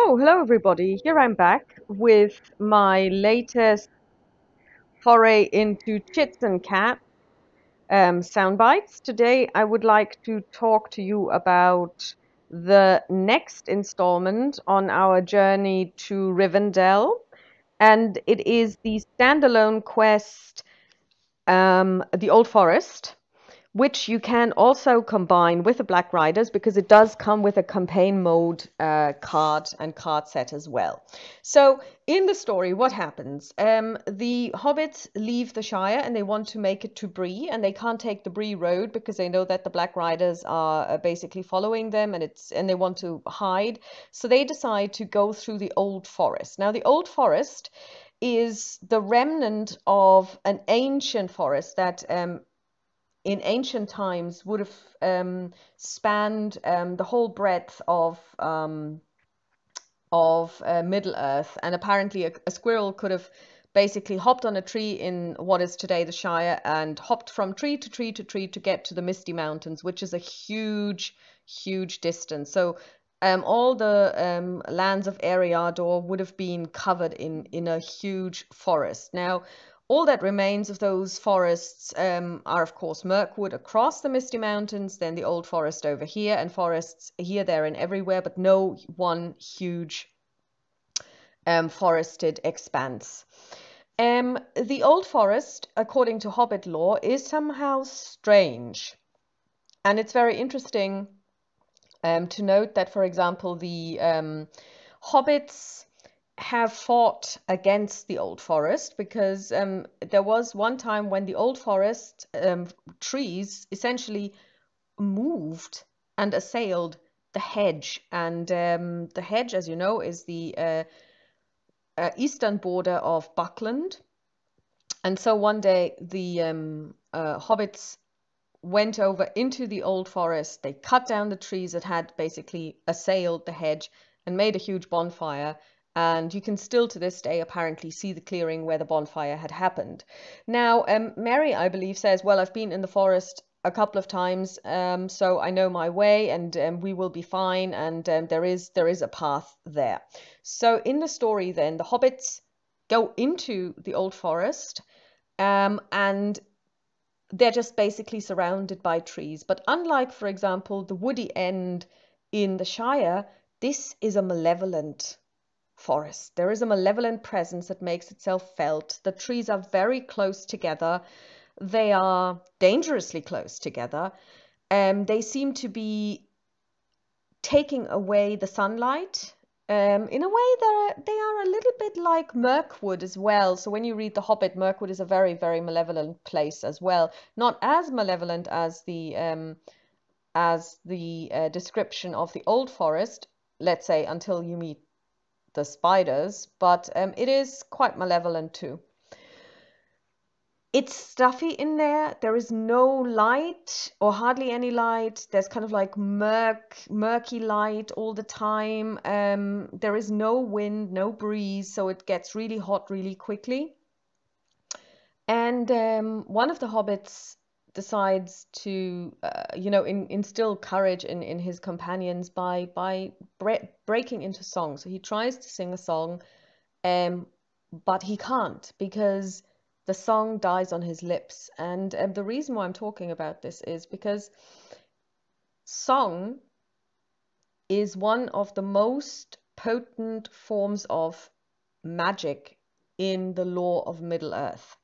Hello everybody. Here I'm back with my latest foray into chits and cat Soundbites. Today I would like to talk to you about the next installment on our journey to Rivendell, and it is the standalone quest, The Old Forest, which you can also combine with the Black Riders because it does come with a campaign mode card and card set as well. So in the story, what happens? The hobbits leave the Shire and they want to make it to Bree, and they can't take the Bree road because they know that the Black Riders are basically following them, and they want to hide. So they decide to go through the Old Forest. Now, the Old Forest is the remnant of an ancient forest that in ancient times would have spanned the whole breadth of Middle Earth, and apparently a squirrel could have basically hopped on a tree in what is today the Shire and hopped from tree to tree to tree to get to the Misty Mountains, which is a huge, huge distance. So all the lands of Eriador would have been covered in a huge forest. Now, all that remains of those forests are, of course, Mirkwood across the Misty Mountains, then the Old Forest over here, and forests here, there, and everywhere, but no one huge forested expanse. The Old Forest, according to Hobbit lore, is somehow strange. And it's very interesting to note that, for example, the hobbits have fought against the Old Forest because there was one time when the Old Forest trees essentially moved and assailed the hedge. And the hedge, as you know, is the eastern border of Buckland. And so one day the hobbits went over into the Old Forest. They cut down the trees that had basically assailed the hedge and made a huge bonfire. And you can still to this day apparently see the clearing where the bonfire had happened. Now, Mary, I believe, says, well, I've been in the forest a couple of times, so I know my way, and we will be fine, and there is a path there. So in the story then, the hobbits go into the Old Forest, and they're just basically surrounded by trees. But unlike, for example, the woody end in the Shire, this is a malevolent forest. There is a malevolent presence that makes itself felt. The trees are very close together. They are dangerously close together. They seem to be taking away the sunlight. In a way, they are a little bit like Mirkwood as well. So when you read The Hobbit, Mirkwood is a very, very malevolent place as well. Not as malevolent as the description of the Old Forest, let's say, until you meet the spiders, but it is quite malevolent too. It's stuffy in there. There is no light or hardly any light. There's kind of like murky light all the time. There is no wind, no breeze, so it gets really hot really quickly. And one of the hobbits decides to, instill courage in his companions by breaking into song. So he tries to sing a song, but he can't because the song dies on his lips. And the reason why I'm talking about this is because song is one of the most potent forms of magic in the lore of Middle-earth.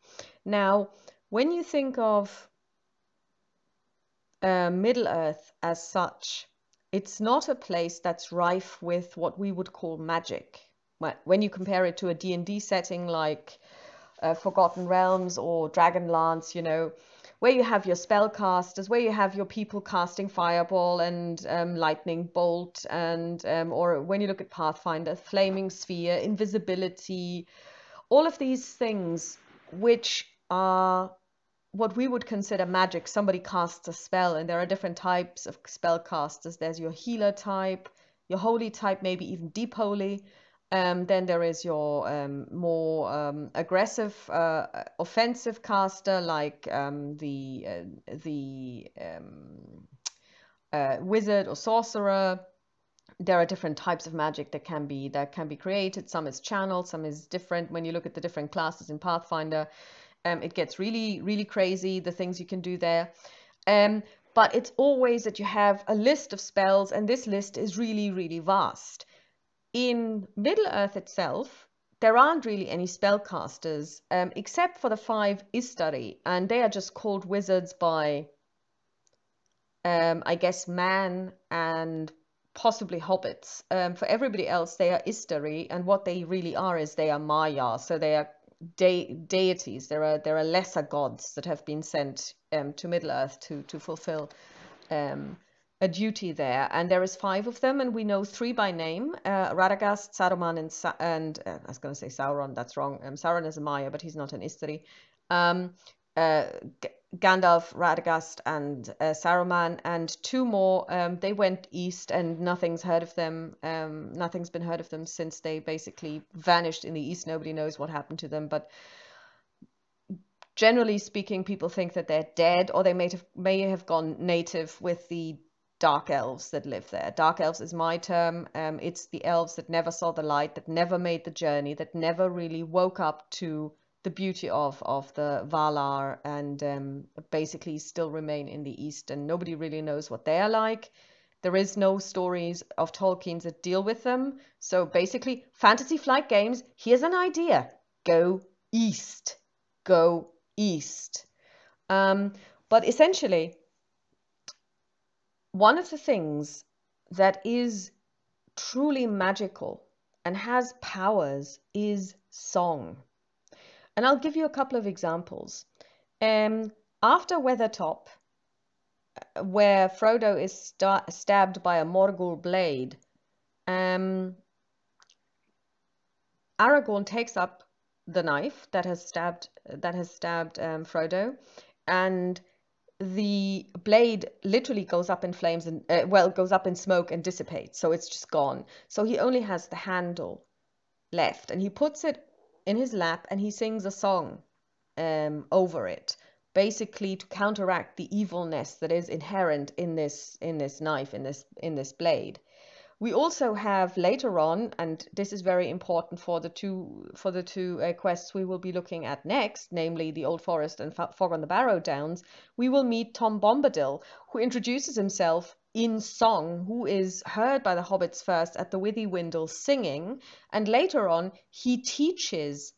Now, when you think of Middle-earth as such, it's not a place that's rife with what we would call magic. When you compare it to a D&D setting like Forgotten Realms or Dragonlance, where you have your spellcasters, where you have your people casting fireball and lightning bolt, and or when you look at Pathfinder, flaming sphere, invisibility, all of these things which are what we would consider magic. Somebody casts a spell, and there are different types of spellcasters. There's your healer type, your holy type, maybe even deep holy. Then there is your more aggressive, offensive caster, like the wizard or sorcerer. there are different types of magic that can be created. Some is channeled, some is different. When you look at the different classes in Pathfinder, it gets really, really crazy, the things you can do there. But it's always that you have a list of spells, and this list is really, really vast. In Middle-earth itself, there aren't really any spellcasters, except for the 5 Istari, and they are just called wizards by, I guess, man and possibly hobbits. For everybody else, they are Istari, and what they really are is they are Maya, so they are deities. There are lesser gods that have been sent to Middle-earth to fulfill um, a duty there, and there is 5 of them, and we know 3 by name: Radagast, Saruman, and I was going to say Sauron. That's wrong. Sauron is a Maya, but he's not an Istari. Um, uh, Gandalf, Radagast, and Saruman, and 2 more. They went east, and nothing's heard of them. Nothing's been heard of them since they basically vanished in the east. Nobody knows what happened to them, but generally speaking, people think that they're dead, or they may have gone native with the dark elves that live there. Dark elves is my term. It's the elves that never saw the light, that never made the journey, that never really woke up to the beauty of the Valar, and basically still remain in the East, and nobody really knows what they are like. There is no stories of Tolkien's that deal with them. So basically, Fantasy Flight Games, here's an idea. Go east. Go east. But essentially, one of the things that is truly magical and has powers is song. And I'll give you a couple of examples. After Weathertop, where Frodo is stabbed by a Morgul blade, Aragorn takes up the knife that has stabbed Frodo, and the blade literally goes up in flames and goes up in smoke and dissipates, so it's just gone. So he only has the handle left, and he puts it in his lap and he sings a song over it, basically to counteract the evilness that is inherent in this knife, in this blade. We also have later on, and this is very important for the two quests we will be looking at next, namely the Old Forest and Fog on the Barrow Downs. We will meet Tom Bombadil, who introduces himself in song, who is heard by the hobbits first at the Withywindle singing, and later on he teaches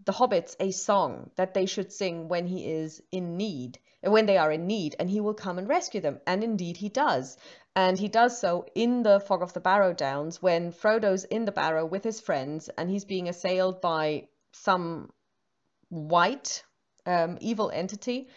the hobbits a song that they should sing when he is in need, when they are in need, and he will come and rescue them. And indeed he does. And he does so in the Fog of the Barrow Downs when Frodo's in the Barrow with his friends and he's being assailed by some white evil entity,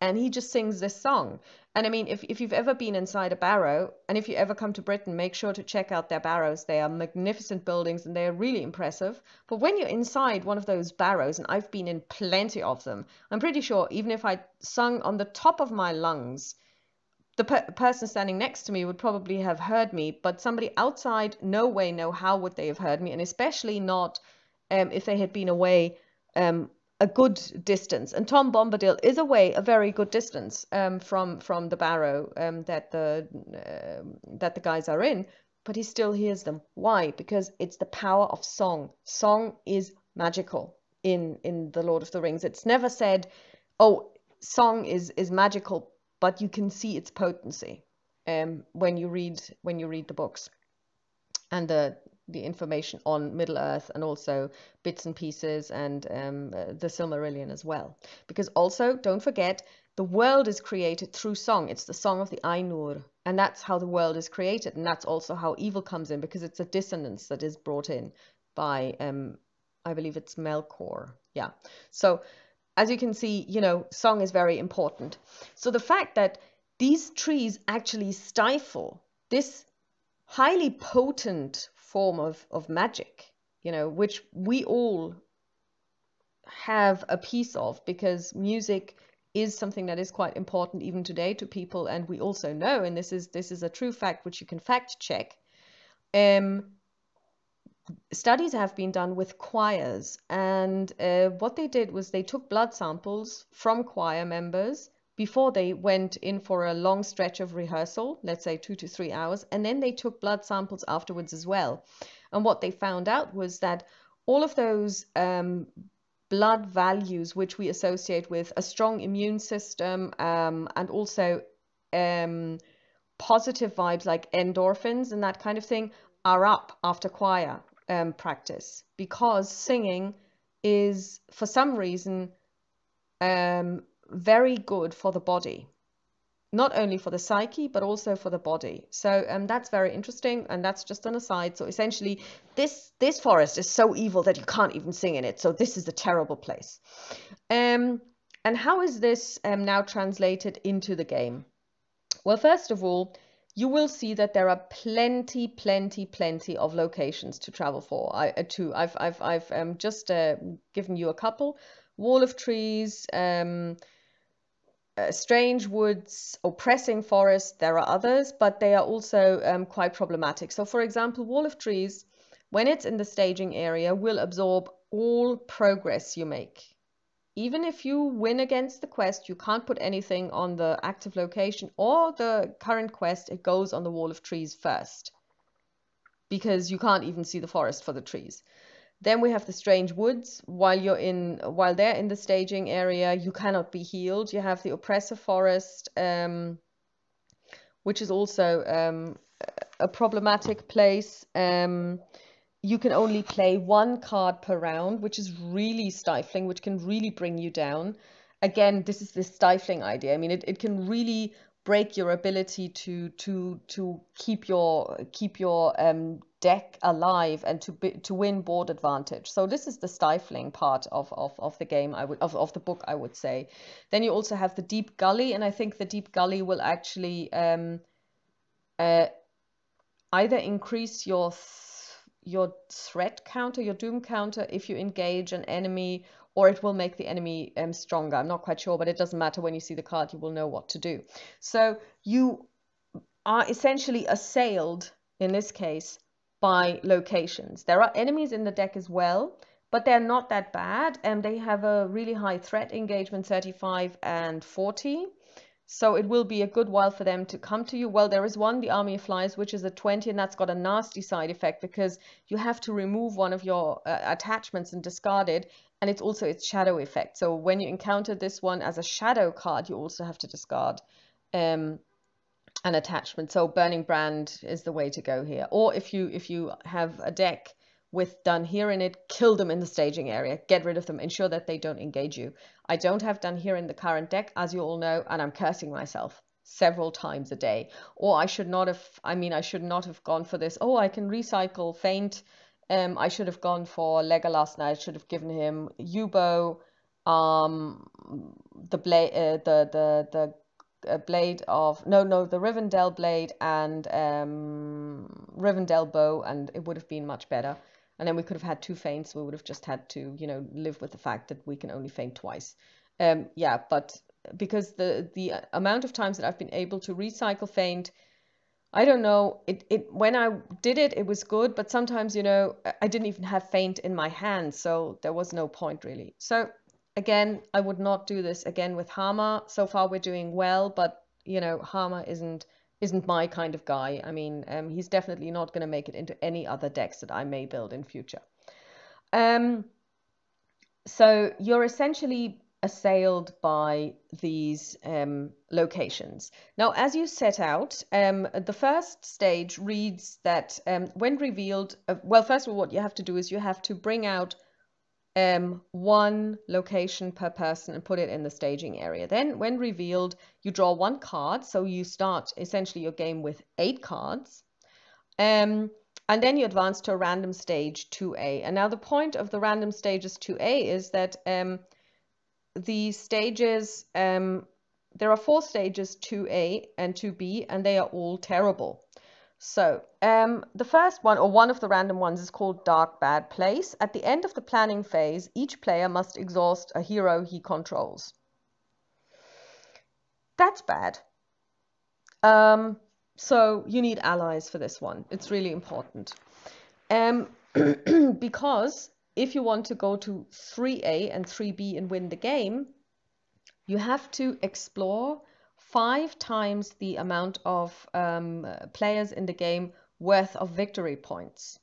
and he just sings this song. And I mean, if you've ever been inside a barrow, and if you ever come to Britain, make sure to check out their barrows. They are magnificent buildings and they are really impressive. But when you're inside one of those barrows, and I've been in plenty of them, I'm pretty sure even if I sung on the top of my lungs, the person standing next to me would probably have heard me, but somebody outside, no way, no how would they have heard me, and especially not if they had been away a good distance. And Tom Bombadil is away a very good distance from the barrow that the guys are in, but he still hears them. Why? Because it's the power of song. Song is magical in the Lord of the Rings. It's never said, oh, song is magical, but you can see its potency when you read the books and the information on Middle-earth, and also bits and pieces, and the Silmarillion as well. Because also, don't forget, the world is created through song. It's the song of the Ainur, and that's how the world is created, and that's also how evil comes in, because it's a dissonance that is brought in by, I believe it's Melkor. Yeah. So as you can see, song is very important. So the fact that these trees actually stifle this highly potent form of magic, which we all have a piece of, because music is something that is quite important even today to people. And we also know, and this is a true fact which you can fact check, studies have been done with choirs, and what they did was they took blood samples from choir members, before they went in for a long stretch of rehearsal, let's say 2 to 3 hours, and then they took blood samples afterwards as well. And what they found out was that all of those blood values which we associate with a strong immune system, and also positive vibes like endorphins and that kind of thing, are up after choir practice, because singing is, for some reason, very good for the body, not only for the psyche but also for the body. So that's very interesting, and that's just an aside. So essentially, this forest is so evil that you can't even sing in it. So this is a terrible place. And how is this now translated into the game? Well, first of all, you will see that there are plenty of locations to travel for. I've just given you a couple: Wall of Trees, strange woods, oppressing forest. There are others, but they are also quite problematic. So, for example, Wall of Trees, when it's in the staging area, will absorb all progress you make. Even if you win against the quest, you can't put anything on the active location or the current quest. It goes on the Wall of Trees first, because you can't even see the forest for the trees. Then we have the strange woods. While they're in the staging area, you cannot be healed. You have the oppressive forest, which is also a problematic place. You can only play one card per round, which is really stifling, which can really bring you down. Again, this is the stifling idea. I mean, it can really break your ability to keep your deck alive and to win board advantage. So this is the stifling part of the game, of the book, I would say. Then you also have the Deep Gully, and I think the Deep Gully will actually either increase your threat counter, your doom counter, if you engage an enemy, or it will make the enemy stronger. I'm not quite sure, but it doesn't matter. When you see the card, you will know what to do. So you are essentially assailed, in this case, by locations. There are enemies in the deck as well, but they're not that bad, and they have a really high threat engagement, 35 and 40. So it will be a good while for them to come to you. Well, there is one, the Army of Flies, which is a 20, and that's got a nasty side effect, because you have to remove one of your attachments and discard it, and it's also its shadow effect. So when you encounter this one as a shadow card, you also have to discard an attachment. So Burning Brand is the way to go here. Or if you have a deck with Done Here in it, kill them in the staging area, get rid of them, ensure that they don't engage you. I don't have Done Here in the current deck, as you all know, and I'm cursing myself several times a day. Or I should not have gone for this. Oh, I can recycle Feint. I should have gone for Legolas, and I should have given him Yubo, the blade, the blade of the Rivendell blade, and Rivendell bow, and it would have been much better. And then we could have had 2 feints. We would have just had to, live with the fact that we can only feint twice. Yeah, but because the amount of times that I've been able to recycle feint, I don't know. When I did it, it was good, but sometimes, I didn't even have feint in my hand, so there was no point really. So again, I would not do this again with Hama. So far, we're doing well, but Hama isn't my kind of guy. I mean, he's definitely not going to make it into any other decks that I may build in future. So you're essentially assailed by these locations. Now, as you set out, the first stage reads that when revealed, well, first of all, what you have to do is you have to bring out one location per person and put it in the staging area. Then when revealed, you draw 1 card. So you start essentially your game with 8 cards. And then you advance to a random stage 2A. And now the point of the random stages 2A is that the stages, there are 4 stages, 2A and 2B, and they are all terrible. So the first one, or one of the random ones, is called Dark Bad Place. At the end of the planning phase, each player must exhaust a hero he controls. That's bad. So you need allies for this one. It's really important. Because if you want to go to 3A and 3B and win the game, you have to explore 5 times the amount of players in the game worth of victory points.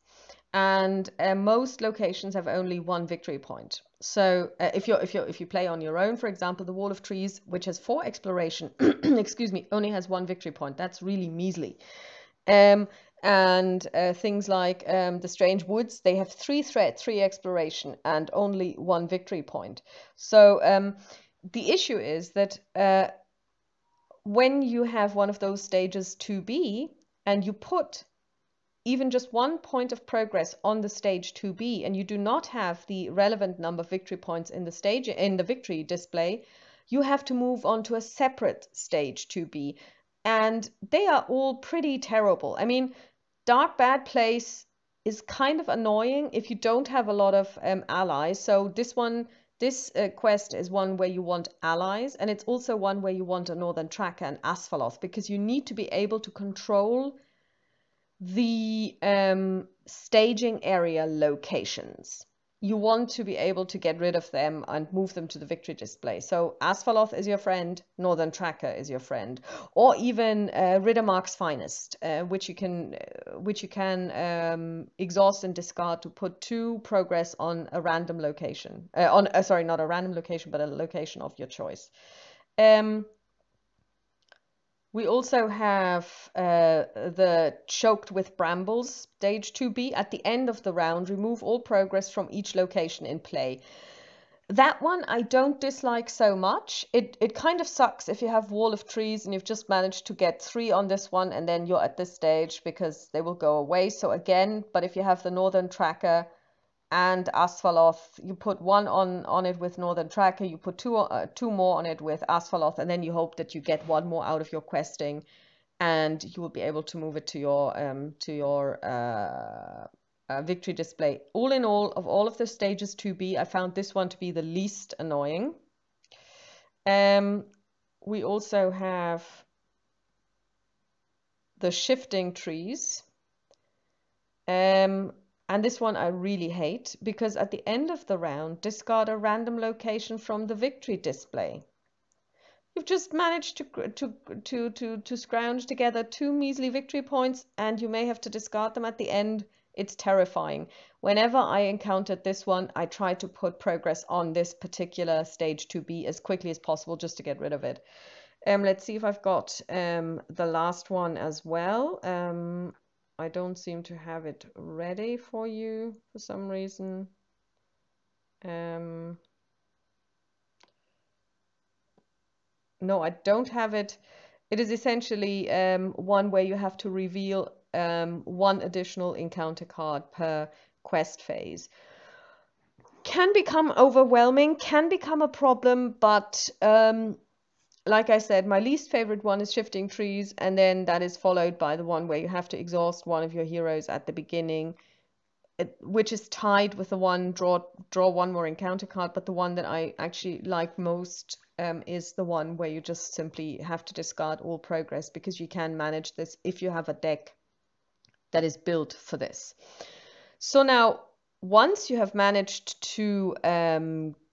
And most locations have only 1 victory point. So if you play on your own, for example, the Wall of Trees, which has 4 exploration, excuse me, only has 1 victory point. That's really measly. And things like the Strange Woods, they have 3 threat, 3 exploration, and only 1 victory point. So the issue is that when you have one of those stages 2B and you put even just 1 point of progress on the stage 2B and you do not have the relevant number of victory points in the stage in the victory display, you have to move on to a separate stage 2B, and they are all pretty terrible. I mean, Dark Bad Place is kind of annoying if you don't have a lot of allies. So this quest is one where you want allies, and it's also one where you want a Northern Tracker and Asphalot, because you need to be able to control the staging area locations. You want to be able to get rid of them and move them to the victory display. So Asphalot is your friend, Northern Tracker is your friend, or even Riddermark's Finest, which you can exhaust and discard to put 2 progress on a random location. Sorry, not a random location, but a location of your choice. We also have the Choked with Brambles, stage 2B. At the end of the round, remove all progress from each location in play. That one I don't dislike so much. It kind of sucks if you have Wall of Trees and you've just managed to get 3 on this one and then you're at this stage because they will go away. So again, but if you have the Northern Tracker and Asphalot, you put 1 on it with Northern Tracker, you put 2 more on it with Asphalot, and then you hope that you get 1 more out of your questing, and you will be able to move it to your victory display. All in all of the stages 2B, I found this one to be the least annoying. We also have the Shifting Trees. And this one I really hate, because at the end of the round, discard a random location from the victory display. You've just managed to scrounge together 2 measly victory points, and you may have to discard them at the end. It's terrifying. Whenever I encountered this one, I tried to put progress on this particular stage 2B as quickly as possible just to get rid of it. Let's see if I've got the last one as well. I don't seem to have it ready for you for some reason. No, I don't have it. It is essentially one where you have to reveal 1 additional encounter card per quest phase. Can become overwhelming, can become a problem, but like I said, my least favorite one is Shifting Trees, and then that is followed by the one where you have to exhaust one of your heroes at the beginning, which is tied with the one draw 1 more encounter card. But the one that I actually like most is the one where you just simply have to discard all progress, because you can manage this if you have a deck that is built for this. So now, once you have managed to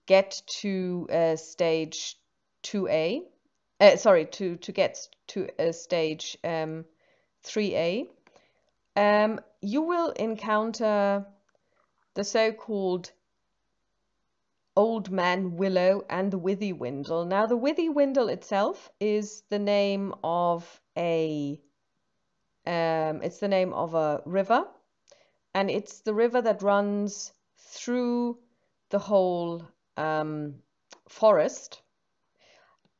get to stage 2A, to get to stage 3A, you will encounter the so-called Old Man Willow and the Withy Windle. Now, the Withy Windle itself is the name of it's the name of a river, and it's the river that runs through the whole forest.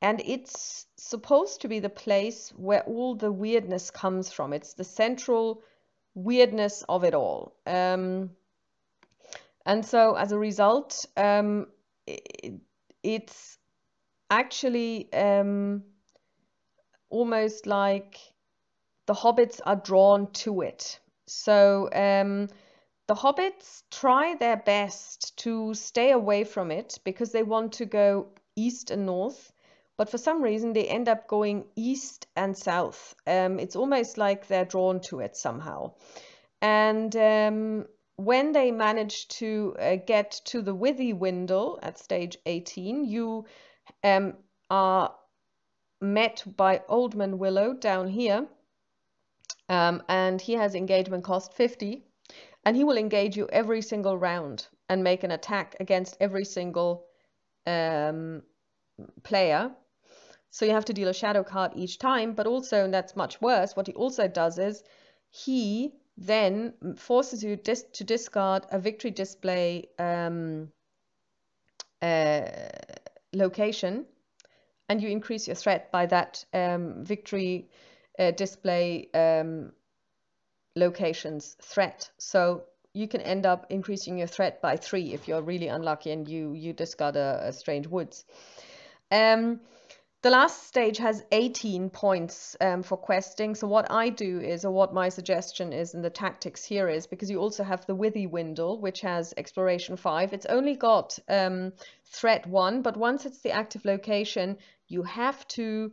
And it's supposed to be the place where all the weirdness comes from. It's the central weirdness of it all. And so as a result, it's actually almost like the hobbits are drawn to it. So the hobbits try their best to stay away from it because they want to go east and north. But for some reason, they end up going east and south. It's almost like they're drawn to it somehow. And when they manage to get to the Withy Windle at stage 18, you are met by Old Man Willow down here, and he has engagement cost 50, and he will engage you every single round and make an attack against every single player. So you have to deal a shadow card each time, but also, and that's much worse, what he also does is he then forces you to discard a victory display location, and you increase your threat by that victory display location's threat. So you can end up increasing your threat by 3 if you're really unlucky and you discard a strange woods. The last stage has 18 points for questing. So what I do is, or what my suggestion is in the tactics here is, because you also have the Withy Windle, which has exploration 5. It's only got threat 1, but once it's the active location, you have to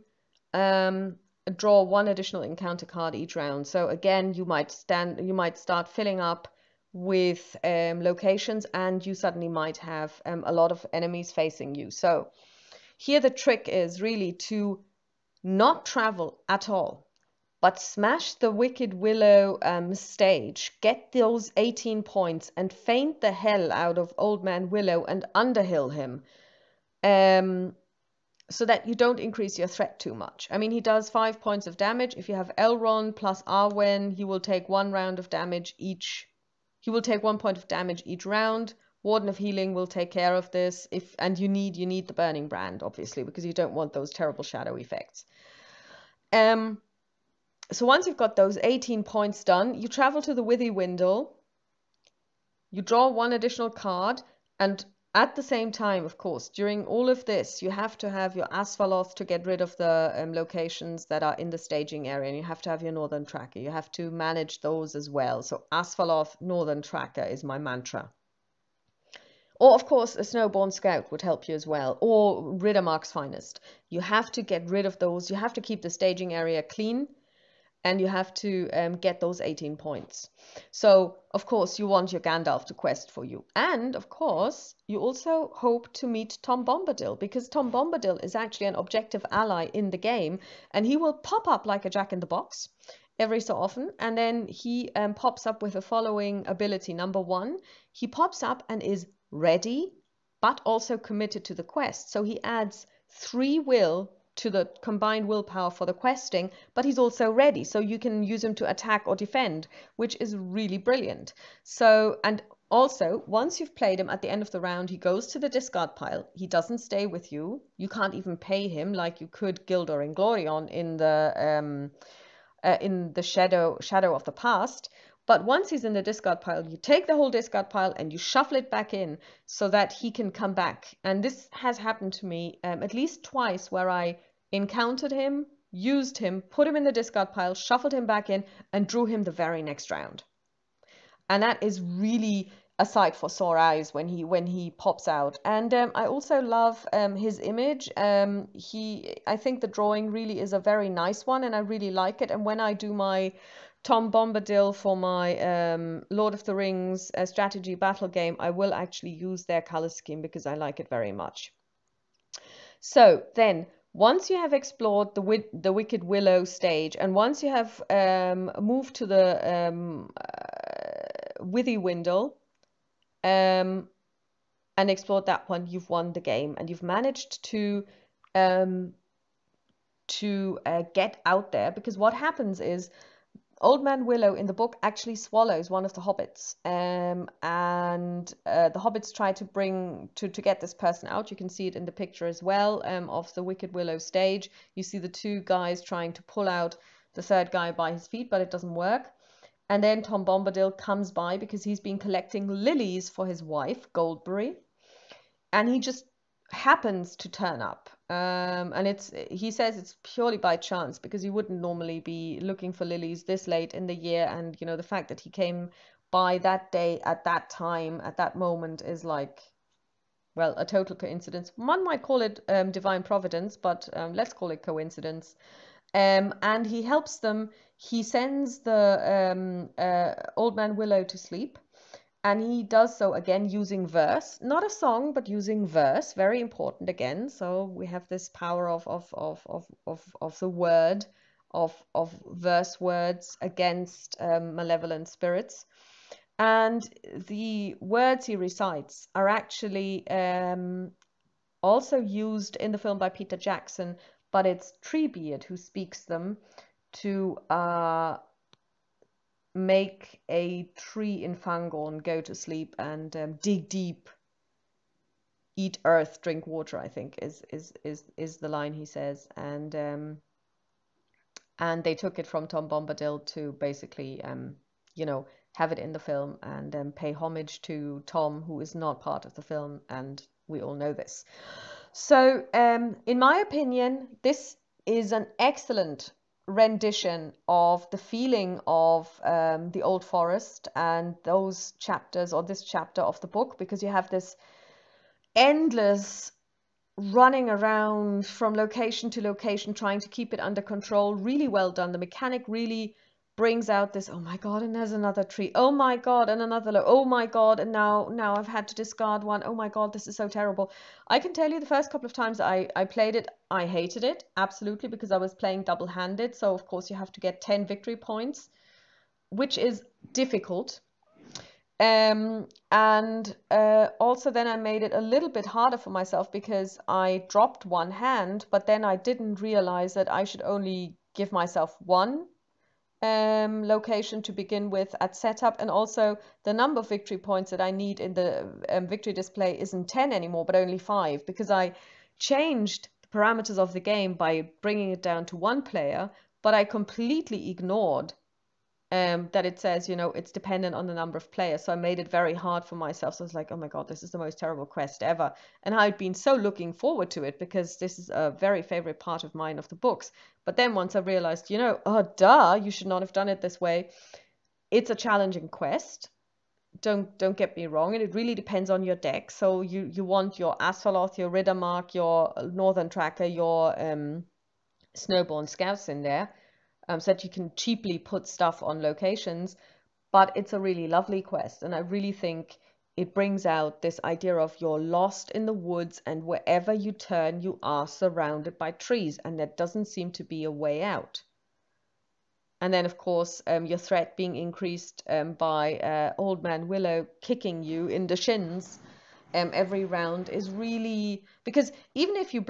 draw 1 additional encounter card each round. So again, you might start filling up with locations, and you suddenly might have a lot of enemies facing you. So here the trick is really to not travel at all, but smash the Wicked Willow stage, get those 18 points, and feint the hell out of Old Man Willow and underhill him, so that you don't increase your threat too much. I mean, he does 5 points of damage. If you have Elrond plus Arwen, he will take 1 round of damage each. He will take 1 point of damage each round. Warden of Healing will take care of this, and you need the Burning Brand, obviously, because you don't want those terrible shadow effects. So once you've got those 18 points done, you travel to the Withy Windle, you draw 1 additional card, and at the same time, of course, during all of this, you have to have your Asphalloth to get rid of the locations that are in the staging area, and you have to have your Northern Tracker. You have to manage those as well. So Asphalloth, Northern Tracker is my mantra. Or, of course, a Snowborn Scout would help you as well, or Riddermark's Finest. You have to get rid of those. You have to keep the staging area clean, and you have to get those 18 points. So, of course, you want your Gandalf to quest for you. And, of course, you also hope to meet Tom Bombadil, because Tom Bombadil is actually an objective ally in the game, and he will pop up like a jack-in-the-box every so often, and then he pops up with the following ability. Number 1, he pops up and is ready, but also committed to the quest. So he adds 3 will to the combined willpower for the questing, but he's also ready. So you can use him to attack or defend, which is really brilliant. So, and also, once you've played him at the end of the round, he goes to the discard pile. He doesn't stay with you. You can't even pay him like you could Gildor Inglorion in the shadow of the past. But once he's in the discard pile, you take the whole discard pile and you shuffle it back in so that he can come back. And this has happened to me at least twice, where I encountered him, used him, put him in the discard pile, shuffled him back in, and drew him the very next round. And that is really a sight for sore eyes when he pops out. And I also love his image. I think the drawing really is a very nice one, and I really like it. And when I do my Tom Bombadil for my Lord of the Rings strategy battle game, I will actually use their color scheme because I like it very much. So then, once you have explored the Wicked Willow stage, and once you have moved to the Withy Windle and explored that one, you've won the game, and you've managed to get out there. Because what happens is, Old Man Willow in the book actually swallows one of the hobbits, and the hobbits try to get this person out. You can see it in the picture as well of the Wicked Willow stage. You see the 2 guys trying to pull out the 3rd guy by his feet, but it doesn't work. And then Tom Bombadil comes by because he's been collecting lilies for his wife, Goldberry, and he just happens to turn up. And he says it's purely by chance, because he wouldn't normally be looking for lilies this late in the year. And, you know, the fact that he came by that day, at that time, at that moment is like, well, a total coincidence. One might call it divine providence, but let's call it coincidence. And he helps them. He sends the Old Man Willow to sleep. And he does so again using verse, not a song, but using verse, very important again. So we have this power of the word, of verse words against malevolent spirits. And the words he recites are actually also used in the film by Peter Jackson, but it's Treebeard who speaks them to make a tree in Fangorn go to sleep and dig deep, eat earth, drink water, I think is the line he says. And they took it from Tom Bombadil to basically you know, have it in the film and pay homage to Tom, who is not part of the film, and we all know this. So in my opinion, this is an excellent rendition of the feeling of the Old Forest and those chapters, or this chapter of the book, because you have this endless running around from location to location trying to keep it under control. Really well done. The mechanic really brings out this, oh my god, and there's another tree, oh my god, and another, oh my god, and now I've had to discard one, oh my god, this is so terrible. I can tell you the first couple of times I played it, I hated it, absolutely, because I was playing double-handed, so of course you have to get 10 victory points, which is difficult. And also then I made it a little bit harder for myself because I dropped one hand, but then I didn't realize that I should only give myself one location to begin with at setup, and also the number of victory points that I need in the victory display isn't 10 anymore, but only 5, because I changed the parameters of the game by bringing it down to 1 player, but I completely ignored that it says, you know, it's dependent on the number of players. So I made it very hard for myself. So I was like, oh my God, this is the most terrible quest ever. And I'd been so looking forward to it because this is a very favorite part of mine of the books. But then once I realized, you know, oh, duh, you should not have done it this way. It's a challenging quest. Don't get me wrong. And it really depends on your deck. So you want your Astroloth, your Riddermark, your Northern Tracker, your Snowborn Scouts in there. So that you can cheaply put stuff on locations, but it's a really lovely quest, and I really think it brings out this idea of you're lost in the woods, and wherever you turn you are surrounded by trees, and there doesn't seem to be a way out. And then of course your threat being increased by Old Man Willow kicking you in the shins every round is really, because even if you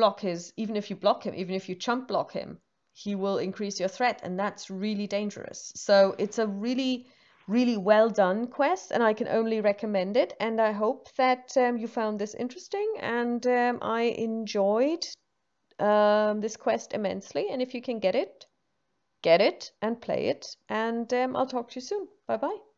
chump block him, he will increase your threat, and that's really dangerous. So it's a really, really well done quest, and I can only recommend it. And I hope that you found this interesting, and I enjoyed this quest immensely. And if you can get it and play it. And I'll talk to you soon. Bye bye.